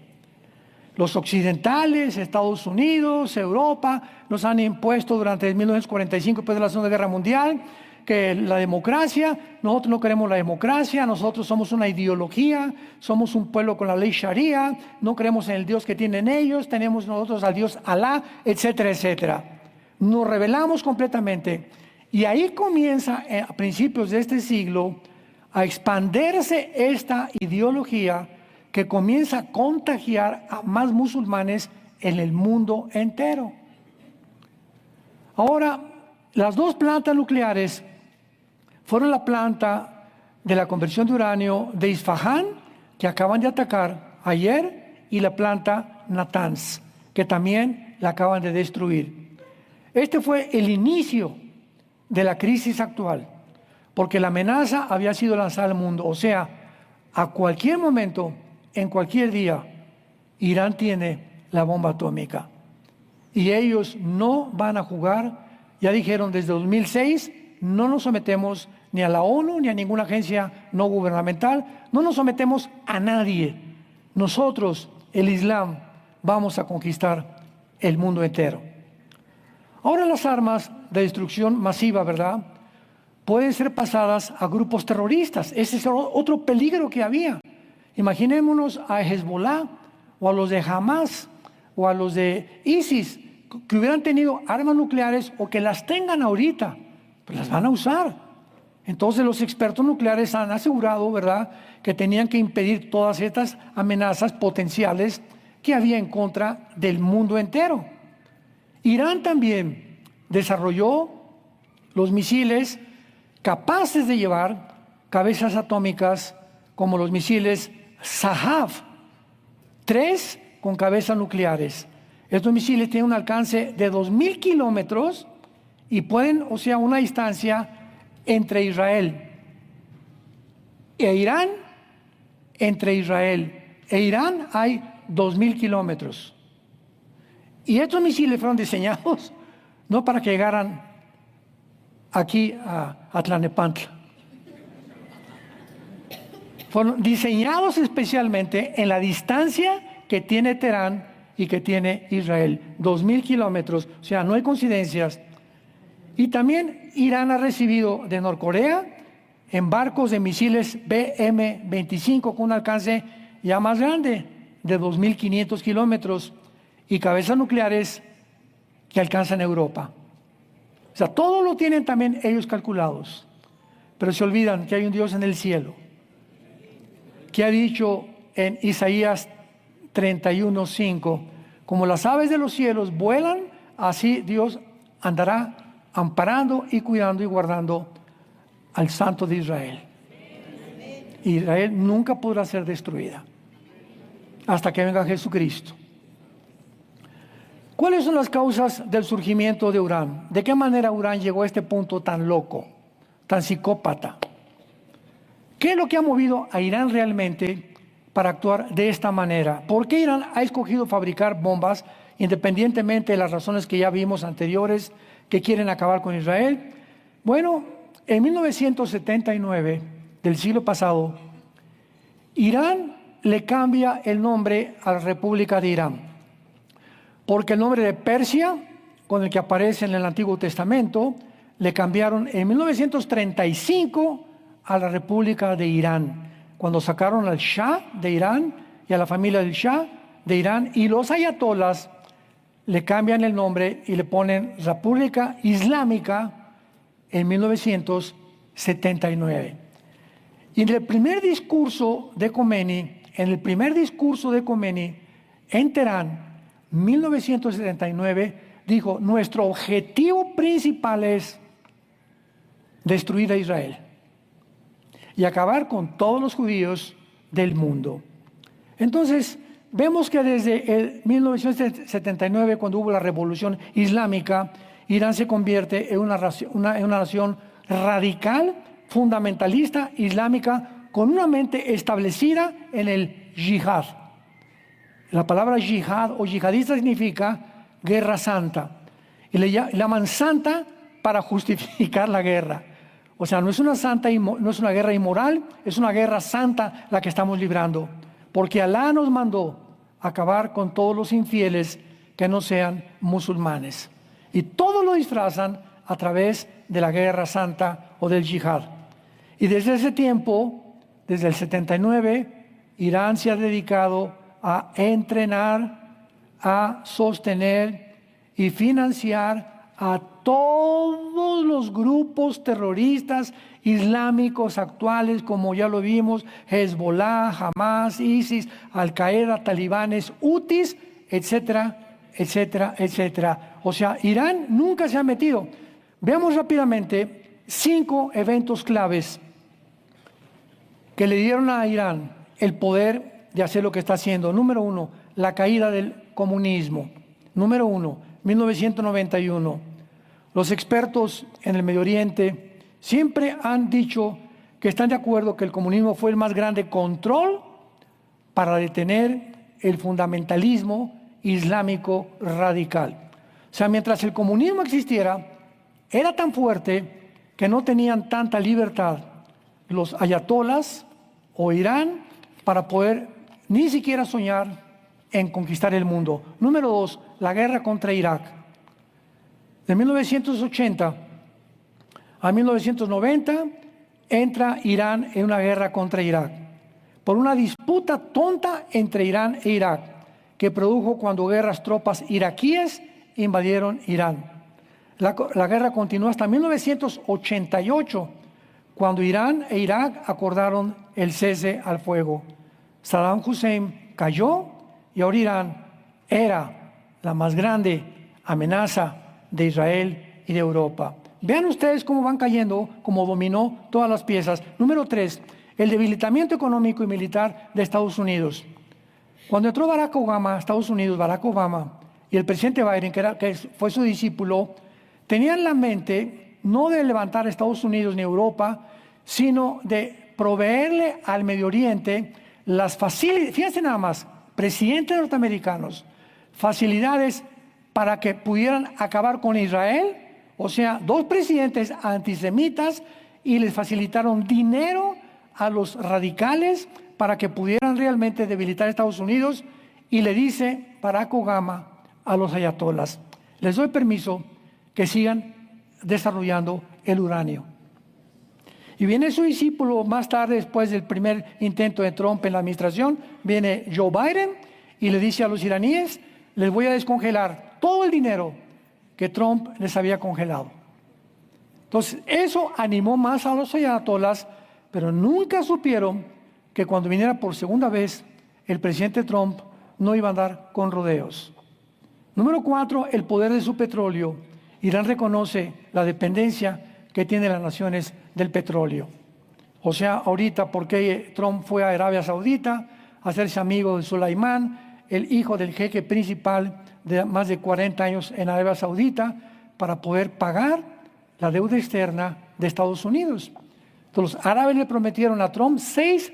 Los occidentales, Estados Unidos, Europa, nos han impuesto durante 1945, después de la Segunda Guerra Mundial, que la democracia, nosotros no queremos la democracia, nosotros somos una ideología, somos un pueblo con la ley Sharia, no creemos en el Dios que tienen ellos, tenemos nosotros al Dios Alá, etcétera, etcétera. Nos rebelamos completamente. Y ahí comienza, a principios de este siglo, a expandirse esta ideología que comienza a contagiar a más musulmanes en el mundo entero. Ahora, las dos plantas nucleares fueron la planta de la conversión de uranio de Isfahán, que acaban de atacar ayer, y la planta Natanz, que también la acaban de destruir. Este fue el inicio de la crisis actual, porque la amenaza había sido lanzada al mundo. O sea, a cualquier momento, en cualquier día, Irán tiene la bomba atómica. Y ellos no van a jugar. Ya dijeron desde 2006, no nos sometemos ni a la ONU ni a ninguna agencia no gubernamental, no nos sometemos a nadie. Nosotros, el Islam, vamos a conquistar el mundo entero. Ahora las armas de destrucción masiva, ¿verdad?, pueden ser pasadas a grupos terroristas. Ese es otro peligro que había. Imaginémonos a Hezbollah o a los de Hamas o a los de ISIS que hubieran tenido armas nucleares o que las tengan ahorita, pues las van a usar. Entonces los expertos nucleares han asegurado, ¿verdad?, que tenían que impedir todas estas amenazas potenciales que había en contra del mundo entero. Irán también desarrolló los misiles capaces de llevar cabezas atómicas como los misiles Sahav, 3 con cabezas nucleares. Estos misiles tienen un alcance de 2.000 kilómetros y pueden, o sea, una distancia entre Israel e Irán, entre Israel e Irán hay 2.000 kilómetros. Y estos misiles fueron diseñados no para que llegaran aquí a Tlalnepantla. Fueron diseñados especialmente en la distancia que tiene Teherán y que tiene Israel, 2.000 kilómetros, o sea, no hay coincidencias. Y también Irán ha recibido de Norcorea embarcos de misiles BM-25 con un alcance ya más grande, de 2.500 kilómetros, y cabezas nucleares que alcanzan Europa. O sea, todo lo tienen también ellos calculados, pero se olvidan que hay un Dios en el cielo, que ha dicho en Isaías 31:5, como las aves de los cielos vuelan, así Dios andará amparando y cuidando y guardando al Santo de Israel. Israel nunca podrá ser destruida hasta que venga Jesucristo. ¿Cuáles son las causas del surgimiento de Irán? ¿De qué manera Irán llegó a este punto tan loco, tan psicópata? ¿Qué es lo que ha movido a Irán realmente para actuar de esta manera? ¿Por qué Irán ha escogido fabricar bombas, independientemente de las razones que ya vimos anteriores, que quieren acabar con Israel? Bueno, en 1979 del siglo pasado, Irán le cambia el nombre a la República de Irán, porque el nombre de Persia, con el que aparece en el Antiguo Testamento, le cambiaron en 1935 a la República de Irán, cuando sacaron al Shah de Irán y a la familia del Shah de Irán, y los ayatolas le cambian el nombre y le ponen República Islámica en 1979. Y en el primer discurso de Khomeini, en Teherán, 1979, dijo: nuestro objetivo principal es destruir a Israel y acabar con todos los judíos del mundo. Entonces, vemos que desde el 1979, cuando hubo la revolución islámica, Irán se convierte en una nación radical, fundamentalista, islámica, con una mente establecida en el yihad. La palabra yihad o yihadista significa guerra santa. Y le llaman santa para justificar la guerra. O sea, no es una guerra inmoral, es una guerra santa la que estamos librando. Porque Alá nos mandó acabar con todos los infieles que no sean musulmanes. Y todo lo disfrazan a través de la guerra santa o del yihad. Y desde ese tiempo, desde el 79, Irán se ha dedicado a entrenar, a sostener y financiar a todos los grupos terroristas islámicos actuales, como ya lo vimos, Hezbollah, Hamas, ISIS, Al-Qaeda, talibanes, hutis, etcétera, etcétera, etcétera. O sea, Irán nunca se ha metido. Veamos rápidamente 5 eventos claves que le dieron a Irán el poder de hacer lo que está haciendo. Número 1, la caída del comunismo. Número 1, 1991. Los expertos en el Medio Oriente siempre han dicho que están de acuerdo que el comunismo fue el más grande control para detener el fundamentalismo islámico radical. O sea, mientras el comunismo existiera, era tan fuerte que no tenían tanta libertad los ayatolas o Irán para poder ni siquiera soñar en conquistar el mundo. Número 2, la guerra contra Irak. De 1980 a 1990 entra Irán en una guerra contra Irak por una disputa tonta entre Irán e Irak que produjo cuando tropas iraquíes invadieron Irán. La guerra continuó hasta 1988, cuando Irán e Irak acordaron el cese al fuego. Saddam Hussein cayó y ahora Irán era la más grande amenaza de Israel y de Europa. Vean ustedes cómo van cayendo, como dominó todas las piezas. Número 3, el debilitamiento económico y militar de Estados Unidos. Cuando entró Barack Obama a Estados Unidos, Barack Obama y el presidente Biden, que fue su discípulo, tenían la mente no de levantar a Estados Unidos ni Europa, sino de proveerle al Medio Oriente las facilidades. Fíjense nada más, presidentes norteamericanos, facilidades para que pudieran acabar con Israel. O sea, 2 presidentes antisemitas, y les facilitaron dinero a los radicales para que pudieran realmente debilitar a Estados Unidos. Y le dice Barack Obama a los ayatolas: les doy permiso que sigan desarrollando el uranio. Y viene su discípulo más tarde, después del primer intento de Trump en la administración, viene Joe Biden y le dice a los iraníes: les voy a descongelar todo el dinero que Trump les había congelado. Entonces, eso animó más a los ayatolas, pero nunca supieron que cuando viniera por segunda vez el presidente Trump no iba a andar con rodeos. Número 4, el poder de su petróleo. Irán reconoce la dependencia que tienen las naciones del petróleo. O sea, ahorita, porque Trump fue a Arabia Saudita a hacerse amigo de Sulaimán, el hijo del jeque principal de más de 40 años en Arabia Saudita, para poder pagar la deuda externa de Estados Unidos. Entonces, los árabes le prometieron a Trump 6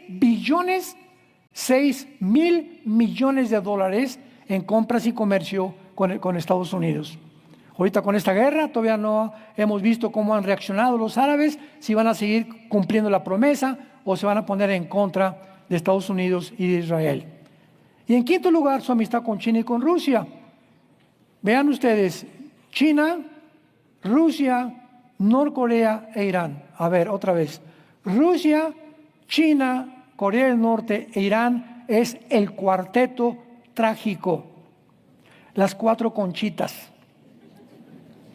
mil millones de dólares en compras y comercio con Estados Unidos. Ahorita con esta guerra todavía no hemos visto cómo han reaccionado los árabes, si van a seguir cumpliendo la promesa o se van a poner en contra de Estados Unidos y de Israel. Y en quinto lugar, su amistad con China y con Rusia. Vean ustedes, China, Rusia, Norcorea e Irán. A ver, otra vez. Rusia, China, Corea del Norte e Irán es el cuarteto trágico. Las 4 conchitas,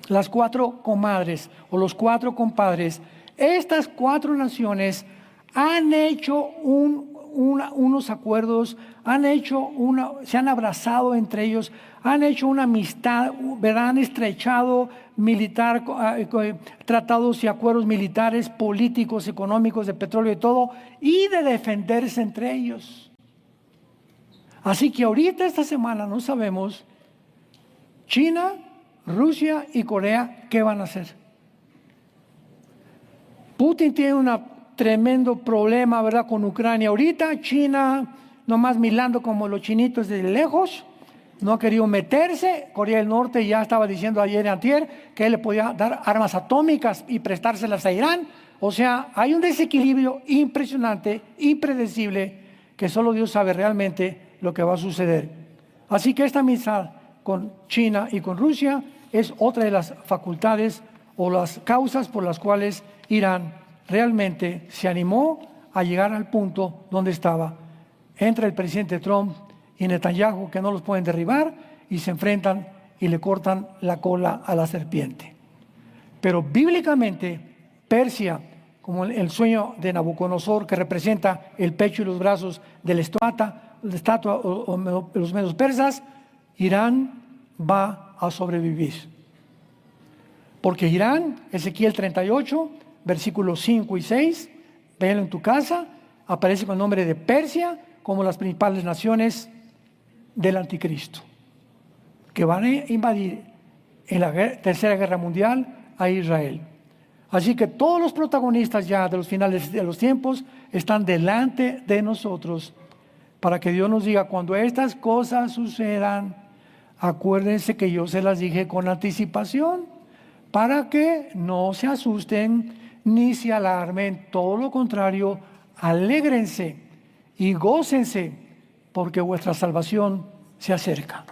las 4 comadres o los 4 compadres. Estas 4 naciones han hecho unos acuerdos, se han abrazado entre ellos, han hecho una amistad, ¿verdad? Han estrechado tratados y acuerdos militares, políticos, económicos, de petróleo y todo, y de defenderse entre ellos. Así que ahorita, esta semana, no sabemos China, Rusia y Corea qué van a hacer. Putin tiene un tremendo problema, ¿verdad?, con Ucrania ahorita. China nomás mirando como los chinitos de lejos, no ha querido meterse. Corea del Norte ya estaba diciendo ayer y antier que él le podía dar armas atómicas y prestárselas a Irán. O sea, hay un desequilibrio impresionante, impredecible, que solo Dios sabe realmente lo que va a suceder. Así que esta amistad con China y con Rusia es otra de las facultades o las causas por las cuales Irán realmente se animó a llegar al punto donde estaba. Entra el presidente Trump y Netanyahu, que no los pueden derribar, y se enfrentan y le cortan la cola a la serpiente. Pero bíblicamente, Persia, como el sueño de Nabucodonosor, que representa el pecho y los brazos de la estatua o los medios persas, Irán va a sobrevivir. Porque Irán, Ezequiel 38, versículos 5 y 6, véanlo en tu casa, aparece con el nombre de Persia como las principales naciones del anticristo, que van a invadir en la Tercera Guerra Mundial a Israel. Así que todos los protagonistas ya de los finales de los tiempos están delante de nosotros para que Dios nos diga: cuando estas cosas sucedan, acuérdense que yo se las dije con anticipación, para que no se asusten ni se alarmen. Todo lo contrario, alégrense y gócense, porque vuestra salvación se acerca.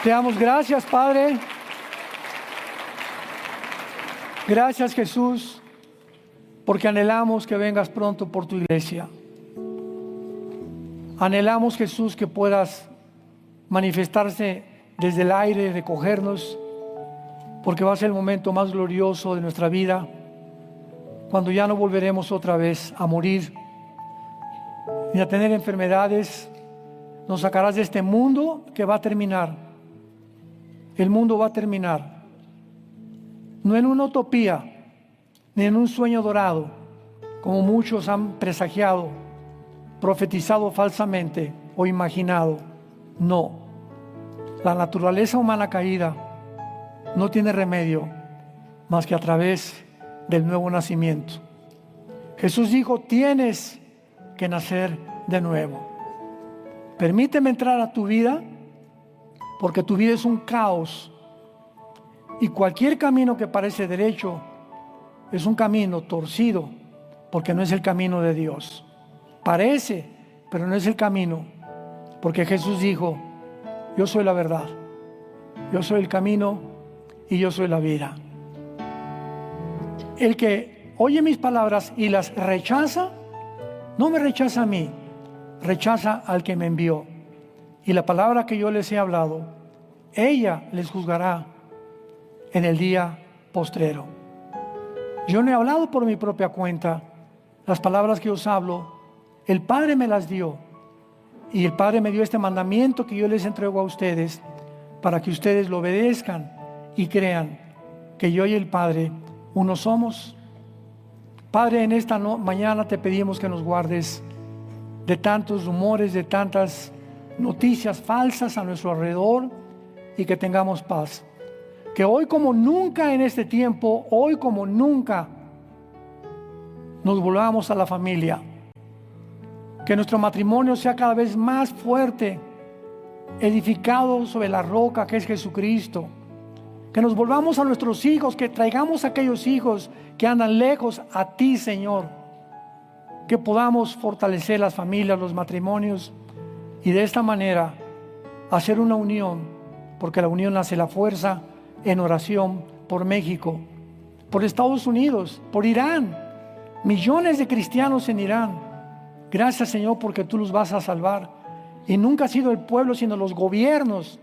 Te damos gracias, Padre. Gracias, Jesús, porque anhelamos que vengas pronto por tu iglesia. Anhelamos, Jesús, que puedas manifestarse desde el aire, recogernos, porque va a ser el momento más glorioso de nuestra vida, cuando ya no volveremos otra vez a morir ni a tener enfermedades. Nos sacarás de este mundo que va a terminar. El mundo va a terminar, no en una utopía, ni en un sueño dorado, como muchos han presagiado, profetizado falsamente o imaginado. No, la naturaleza humana caída no tiene remedio más que a través del nuevo nacimiento. Jesús dijo: tienes que nacer de nuevo. Permíteme entrar a tu vida, porque tu vida es un caos, y cualquier camino que parece derecho es un camino torcido, porque no es el camino de Dios. Parece, pero no es el camino, porque Jesús dijo: yo soy la verdad, yo soy el camino y yo soy la vida. El que oye mis palabras y las rechaza, no me rechaza a mí, rechaza al que me envió. Y la palabra que yo les he hablado, ella les juzgará en el día postrero. Yo no he hablado por mi propia cuenta. Las palabras que os hablo, el Padre me las dio. Y el Padre me dio este mandamiento que yo les entrego a ustedes, para que ustedes lo obedezcan y crean que yo y el Padre uno somos. Padre, en esta mañana te pedimos que nos guardes de tantos rumores, de tantas noticias falsas a nuestro alrededor, y que tengamos paz. Que hoy como nunca en este tiempo, hoy como nunca, nos volvamos a la familia. Que nuestro matrimonio sea cada vez más fuerte, edificado sobre la roca que es Jesucristo. Que nos volvamos a nuestros hijos, que traigamos a aquellos hijos que andan lejos a ti, Señor. Que podamos fortalecer las familias, los matrimonios, y de esta manera hacer una unión, porque la unión hace la fuerza, en oración por México, por Estados Unidos, por Irán. Millones de cristianos en Irán. Gracias, Señor, porque tú los vas a salvar. Y nunca ha sido el pueblo, sino los gobiernos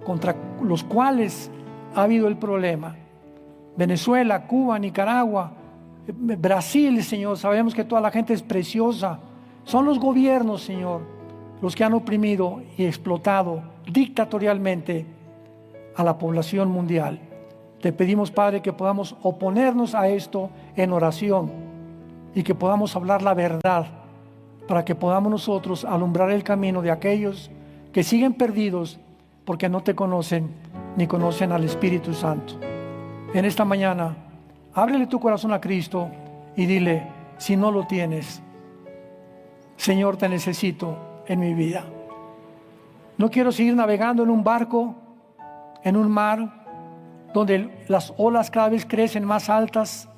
contra los cuales ha habido el problema. Venezuela, Cuba, Nicaragua, Brasil, Señor, sabemos que toda la gente es preciosa. Son los gobiernos, Señor, los que han oprimido y explotado dictatorialmente a la población mundial. Te pedimos, Padre, que podamos oponernos a esto en oración y que podamos hablar la verdad, para que podamos nosotros alumbrar el camino de aquellos que siguen perdidos porque no te conocen ni conocen al Espíritu Santo. En esta mañana, ábrele tu corazón a Cristo y dile: si no lo tienes, Señor, te necesito en mi vida. No quiero seguir navegando en un barco, en un mar donde las olas cada vez crecen más altas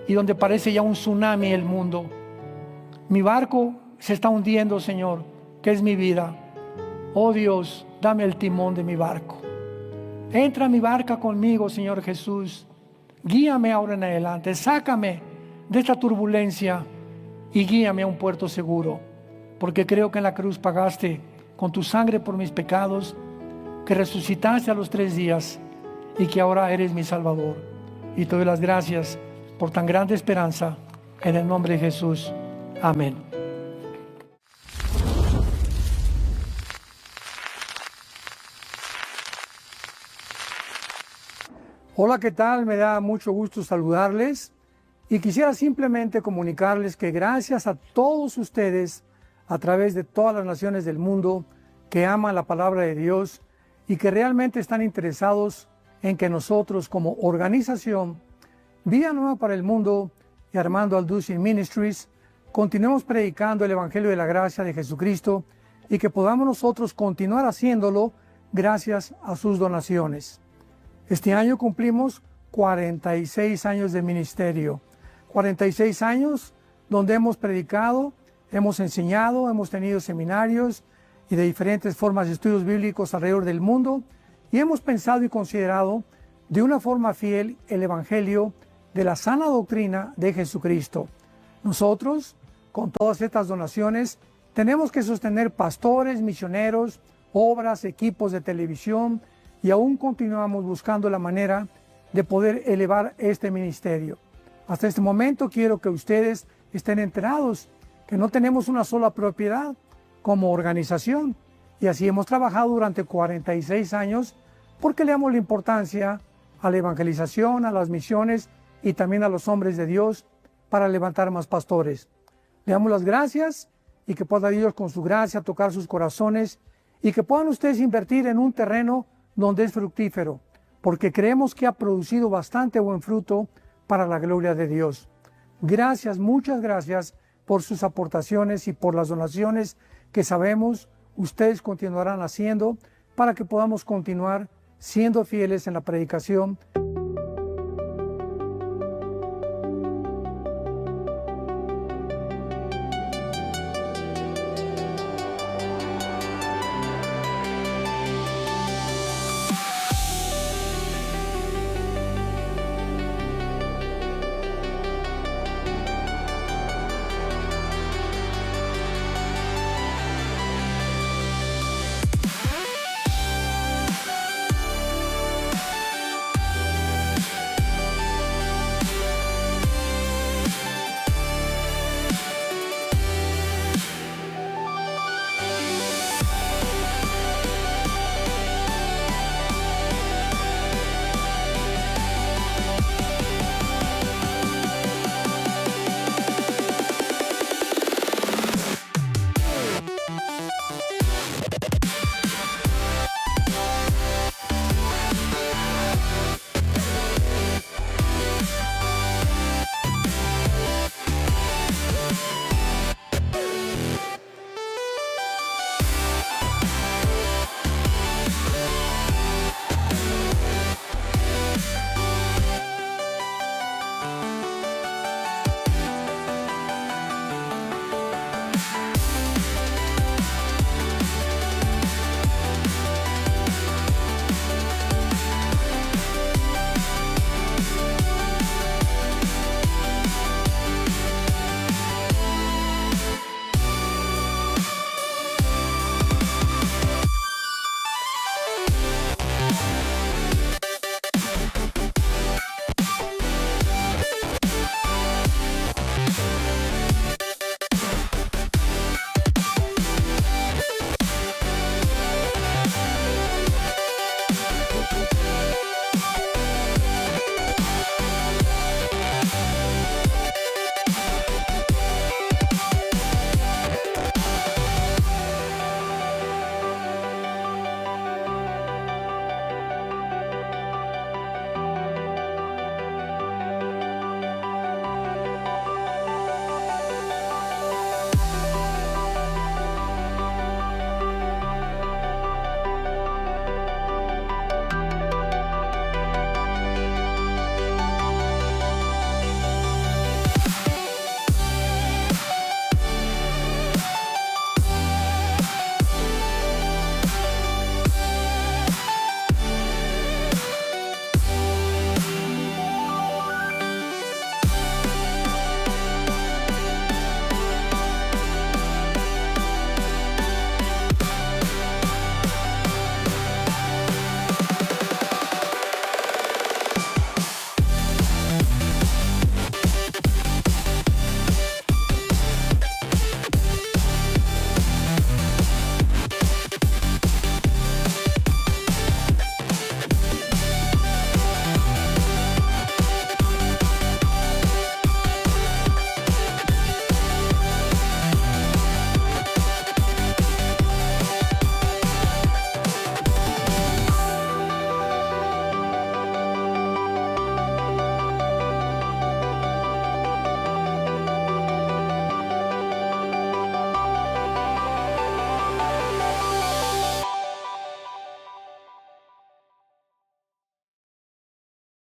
y donde parece ya un tsunami el mundo. Mi barco se está hundiendo, Señor, que es mi vida. Oh Dios, dame el timón de mi barco. Entra a mi barca conmigo, Señor Jesús. Guíame ahora en adelante. Sácame de esta turbulencia y guíame a un puerto seguro. Porque creo que en la cruz pagaste con tu sangre por mis pecados, que resucitaste a los 3 días y que ahora eres mi Salvador. Y te doy las gracias por tan grande esperanza. En el nombre de Jesús. Amén. Hola, ¿qué tal? Me da mucho gusto saludarles y quisiera simplemente comunicarles que gracias a todos ustedes a través de todas las naciones del mundo que aman la palabra de Dios y que realmente están interesados en que nosotros como organización Vida Nueva para el Mundo y Armando Alducin Ministries continuemos predicando el Evangelio de la Gracia de Jesucristo y que podamos nosotros continuar haciéndolo gracias a sus donaciones. Este año cumplimos 46 años de ministerio, 46 años donde hemos predicado, hemos enseñado, hemos tenido seminarios y de diferentes formas de estudios bíblicos alrededor del mundo y hemos pensado y considerado de una forma fiel el Evangelio de la sana doctrina de Jesucristo. Nosotros, con todas estas donaciones, tenemos que sostener pastores, misioneros, obras, equipos de televisión y aún continuamos buscando la manera de poder elevar este ministerio. Hasta este momento quiero que ustedes estén enterados que no tenemos una sola propiedad como organización y así hemos trabajado durante 46 años porque le damos la importancia a la evangelización, a las misiones y también a los hombres de Dios para levantar más pastores. Le damos las gracias y que pueda Dios con su gracia tocar sus corazones y que puedan ustedes invertir en un terreno donde es fructífero, porque creemos que ha producido bastante buen fruto para la gloria de Dios. Gracias, muchas gracias por sus aportaciones y por las donaciones que sabemos ustedes continuarán haciendo para que podamos continuar siendo fieles en la predicación